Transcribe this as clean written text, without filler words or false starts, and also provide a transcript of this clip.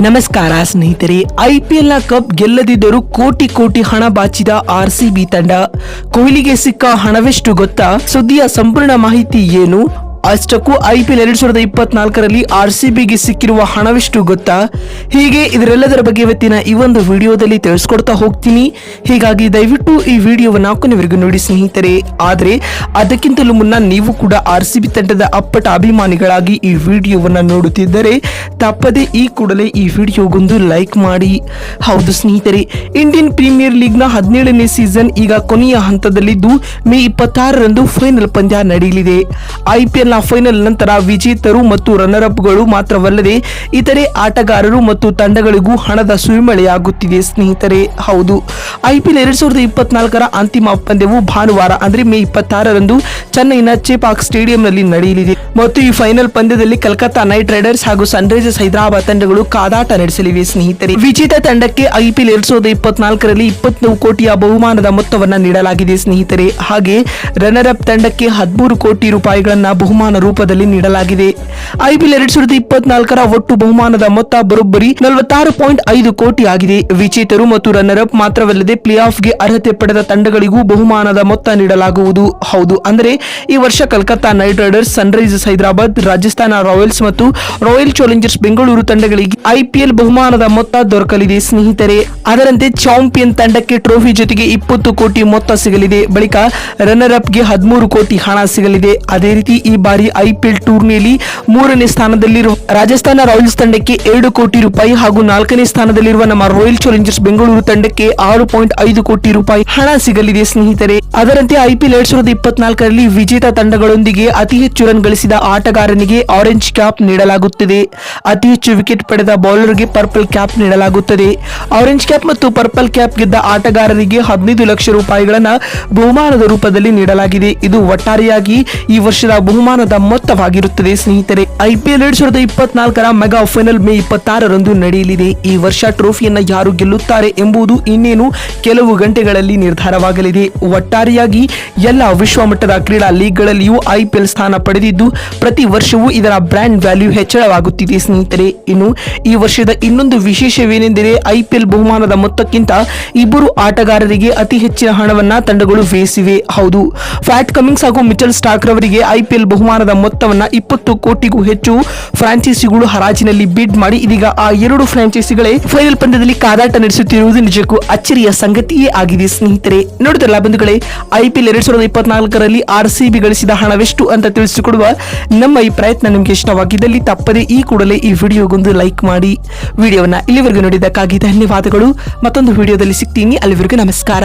ನಮಸ್ಕಾರ ಸ್ನೇಹಿತರೆ, ಐಪಿಎಲ್ ನ ಕಪ್ ಗೆಲ್ಲದಿದ್ದರೂ ಕೋಟಿ ಕೋಟಿ ಹಣ ಬಾಚಿದ ಆರ್ಸಿಬಿ ತಂಡ. ಕೊಹ್ಲಿಗೆ ಸಿಕ್ಕ ಹಣವೆಷ್ಟು ಗೊತ್ತಾ? ಸುದ್ದಿಯ ಸಂಪೂರ್ಣ ಮಾಹಿತಿ ಏನು? ಅಷ್ಟಕ್ಕೂ ಐಪಿಎಲ್ 2024ರಲ್ಲಿ ಆರ್ಸಿಬಿಗೆ ಸಿಕ್ಕಿರುವ ಹಣವೆಷ್ಟು ಗೊತ್ತಾ? ಹೀಗೆ ಇದರೆಲ್ಲದರ ಬಗ್ಗೆ ಇವತ್ತಿನ ಈ ಒಂದು ವಿಡಿಯೋದಲ್ಲಿ ತಿಳಿಸ್ಕೊಡ್ತಾ ಹೋಗ್ತೀನಿ. ಹೀಗಾಗಿ ದಯವಿಟ್ಟು ಈ ವಿಡಿಯೋವನ್ನ ಕೊನೆವರೆಗೂ ನೋಡಿ ಸ್ನೇಹಿತರೆ. ಆದರೆ ಅದಕ್ಕಿಂತಲೂ ಮುನ್ನ ನೀವು ಕೂಡ ಆರ್ಸಿಬಿ ತಂಡದ ಅಪ್ಪಟ ಅಭಿಮಾನಿಗಳಾಗಿ ಈ ವಿಡಿಯೋವನ್ನ ನೋಡುತ್ತಿದ್ದರೆ ತಪ್ಪದೆ ಈ ಕೂಡಲೇ ಈ ವಿಡಿಯೋಗೊಂದು ಲೈಕ್ ಮಾಡಿ. ಹೌದು ಸ್ನೇಹಿತರೆ, ಇಂಡಿಯನ್ ಪ್ರೀಮಿಯರ್ ಲೀಗ್ ನ 17ನೇ ಸೀಸನ್ ಈಗ ಕೊನೆಯ ಹಂತದಲ್ಲಿದ್ದು ಮೇ 26ರಂದು ಫೈನಲ್ ಪಂದ್ಯ ನಡೆಯಲಿದೆ. ಐಪಿಎಲ್ ನ ಫೈನಲ್ ನಂತರ ವಿಜೇತರು ಮತ್ತು ರನ್ನರ್ ಅಪ್ ಗಳು ಮಾತ್ರವಲ್ಲದೆ ಇತರೆ ಆಟಗಾರರು ಮತ್ತು ತಂಡಗಳಿಗೂ ಹಣದ ಸುರಿಮಳೆಯಾಗುತ್ತಿದೆ ಸ್ನೇಹಿತರೆ. ಹೌದು, ಐಪಿಎಲ್ 2024ರ ಅಂತಿಮ ಪಂದ್ಯವು ಭಾನುವಾರ ಅಂದ್ರೆ ಮೇ 26ರಂದು ಚೆನ್ನೈನ ಚೆಪಾಕ್ ಸ್ಟೇಡಿಯಂನಲ್ಲಿ ನಡೆಯಲಿದೆ ಮತ್ತು ಈ ಫೈನಲ್ ಪಂದ್ಯದಲ್ಲಿ ಕಲ್ಕತ್ತಾ ನೈಟ್ ರೈಡರ್ಸ್ ಹಾಗೂ ಸನ್ರೈಸರ್ಸ್ ಹೈದರಾಬಾದ್ ತಂಡಗಳು ಕಾದಾಟ ನಡೆಸಲಿವೆ ಸ್ನೇಹಿತರೆ. ವಿಜೇತ ತಂಡಕ್ಕೆ ಐಪಿಎಲ್ 2024ರಲ್ಲಿ 23 ಕೋಟಿಯ ಬಹುಮಾನದ ಮೊತ್ತವನ್ನ ನೀಡಲಾಗಿದೆ ಸ್ನೇಹಿತರೆ. ಹಾಗೆ ರನ್ನರ್ ಅಪ್ ತಂಡಕ್ಕೆ 13 ಕೋಟಿ ರೂಪಾಯಿಗಳನ್ನ ಬಹುಮಾನ ರೂಪದಲ್ಲಿ ನೀಡಲಾಗಿದೆ. ಐಪಿಎಲ್ 2024ರ ಒಟ್ಟು ಬಹುಮಾನದ ಮೊತ್ತ ಬರೋಬ್ಬರಿ 46.5 ಕೋಟಿ ಆಗಿದೆ. ವಿಜೇತರು ಮತ್ತು ರನ್ನರ್ ಅಪ್ ಮಾತ್ರವಲ್ಲದೆ ಪ್ಲೇ ಆಫ್ಗೆ ಅರ್ಹತೆ ಪಡೆದ ತಂಡಗಳಿಗೂ ಬಹುಮಾನದ ಮೊತ್ತ ನೀಡಲಾಗುವುದು. ಹೌದು, ಅಂದರೆ ಈ ವರ್ಷ Calcutta night Riders, Sunrisers Hyderabad, Rajasthan Royals ಮತ್ತು ರಾಯಲ್ ಚಾಲೆಂಜರ್ಸ್ ಬೆಂಗಳೂರು ತಂಡಗಳಿಗೆ ಐಪಿಎಲ್ ಬಹುಮಾನದ ಮೊತ್ತ ದೊರಕಲಿದೆ ಸ್ನೇಹಿತರೆ. ಅದರಂತೆ ಚಾಂಪಿಯನ್ ತಂಡಕ್ಕೆ ಟ್ರೋಫಿ ಜೊತೆಗೆ 20 ಕೋಟಿ ಮೊತ್ತ ಸಿಗಲಿದೆ. ಬಳಿಕ ರನ್ನರ್ ಅಪ್ಗೆ 13 ಕೋಟಿ ಹಣ ಸಿಗಲಿದೆ. ಅದೇ ರೀತಿ ಈ ಬಾರಿ ಐಪಿಎಲ್ ಟೂರ್ನಿಯಲ್ಲಿ 3ನೇ ಸ್ಥಾನದಲ್ಲಿರುವ ರಾಜಸ್ಥಾನ ರಾಯಲ್ಸ್ ತಂಡಕ್ಕೆ 2 ಕೋಟಿ ರೂಪಾಯಿ ಹಾಗೂ 4ನೇ ಸ್ಥಾನದಲ್ಲಿರುವ ನಮ್ಮ ರಾಯಲ್ ಚಾಲೆಂಜರ್ಸ್ ಬೆಂಗಳೂರು ತಂಡಕ್ಕೆ 6.5 ಕೋಟಿ ರೂಪಾಯಿ ಹಣ ಸಿಗಲಿದೆ ಸ್ನೇಹಿತರೆ. ಅದರಂತೆ ಐಪಿಎಲ್ 2024ರಲ್ಲಿ ವಿಜೇತ ತಂಡಗಳೊಂದಿಗೆ ಅತಿ ಹೆಚ್ಚು ರನ್ ಗಳಿಸಿದ ಆಟಗಾರನಿಗೆ ಆರೆಂಜ್ ಕ್ಯಾಪ್ ನೀಡಲಾಗುತ್ತದೆ. ಅತಿ ಹೆಚ್ಚು ವಿಕೆಟ್ ಪಡೆದ ಬೌಲರ್ಗೆ ಪರ್ಪಲ್ ಕ್ಯಾಪ್ ನೀಡಲಾಗುತ್ತದೆ. ಆರೆಂಜ್ ಕ್ಯಾಪ್ ಮತ್ತು ಪರ್ಪಲ್ ಕ್ಯಾಪ್ ಗೆದ್ದ ಆಟಗಾರರಿಗೆ 15 ಲಕ್ಷ ರೂಪಾಯಿಗಳನ್ನ ಬಹುಮಾನದ ರೂಪದಲ್ಲಿ ನೀಡಲಾಗಿದೆ. ಇದು ಒಟ್ಟಾರೆಯಾಗಿ ಈ ವರ್ಷದ ಬಹುಮಾನದ ಮೊತ್ತವಾಗಿರುತ್ತದೆ ಸ್ನೇಹಿತರೆ. ಐಪಿಎಲ್ 2024ರ ಮೆಗಾ ಫೈನಲ್ ಮೇ 26ರಂದು ನಡೆಯಲಿದೆ. ಈ ವರ್ಷ ಟ್ರೋಫಿಯನ್ನ ಯಾರು ಗೆಲ್ಲುತ್ತಾರೆ ಎಂಬುದು ಇನ್ನೇನು ಕೆಲವು ಗಂಟೆಗಳಲ್ಲಿ ನಿರ್ಧಾರವಾಗಲಿದೆ. ಒಟ್ಟಾರೆಯಾಗಿ ಎಲ್ಲ ವಿಶ್ವಮಟ್ಟದ ಕ್ರೀಡಾ ಲೀಗ್ಗಳಲ್ಲಿಯೂ ಐಪಿಎಲ್ ಸ್ಥಾನ ಪಡೆದಿದ್ದು ಪ್ರತಿ ವರ್ಷವೂ ಇದರ ಬ್ರ್ಯಾಂಡ್ ವ್ಯಾಲ್ಯೂ ಹೆಚ್ಚಳವಾಗುತ್ತಿದೆ ಸ್ನೇಹಿತರೆ. ಇನ್ನು ಈ ವರ್ಷದ ಇನ್ನೊಂದು ವಿಶೇಷವೇನೆಂದರೆ ಐಪಿಎಲ್ ಬಹುಮಾನದ ಮೊತ್ತಕ್ಕಿಂತ ಇಬ್ಬರು ಆಟಗಾರರಿಗೆ ಅತಿ ಹೆಚ್ಚಿನ ಹಣವನ್ನ ತಂಡಗಳು ವ್ಯಯಿಸಿವೆ. ಹೌದು, ಫ್ಯಾಟ್ ಕಮಿನ್ಸ್ ಹಾಗೂ ಮಿಚೆಲ್ ಸ್ಟಾರ್ಕ್ ರವರಿಗೆ ಐಪಿಎಲ್ ಬಹುಮಾನದ ಮೊತ್ತವನ್ನ 20 ಕೋಟಿಗೂ ಹೆಚ್ಚು ಫ್ರಾಂಚೈಸಿಗಳು ಹರಾಜಿನಲ್ಲಿ ಬಿಡ್ ಮಾಡಿ ಇದೀಗ ಆ 2 ಫ್ರಾಂಚೈಸಿಗಳೇ ಫೈನಲ್ ಪಂದ್ಯದಲ್ಲಿ ಕಾದಾಟ ನಡೆಸುತ್ತಿರುವುದು ನಿಜಕ್ಕೂ ಅಚ್ಚರಿಯ ಸಂಗತಿಯೇ ಆಗಿದೆ ಸ್ನೇಹಿತರೆ. ನೋಡಿದ್ರಲ್ಲ ಬಂಧುಗಳೇ, ಐಪಿಎಲ್ 2024ರಲ್ಲಿ ಆರ್ಸಿಬಿ ಗಳಿಸಿದ ಹಣವೆಷ್ಟು ಅಂತ ತಿಳಿಸಿಕೊಡುವ ನಮ್ಮ ಈ ಪ್ರಯತ್ನ ನಿಮಗೆ ಇಷ್ಟವಾಗಿದ್ದಲ್ಲಿ ತಪ್ಪದೆ ಈ ಕೂಡಲೇ ಈ ವಿಡಿಯೋಗೊಂದು ಲೈಕ್ ಮಾಡಿ. ವಿಡಿಯೋವನ್ನ ಇಲ್ಲಿವರೆಗೂ ನೋಡಿದ್ದಕ್ಕಾಗಿ ಧನ್ಯವಾದಗಳು. ಮತ್ತೊಂದು ವಿಡಿಯೋದಲ್ಲಿ ಸಿಗ್ತೀನಿ. ಅಲ್ಲಿವರೆಗೂ ನಮಸ್ಕಾರ.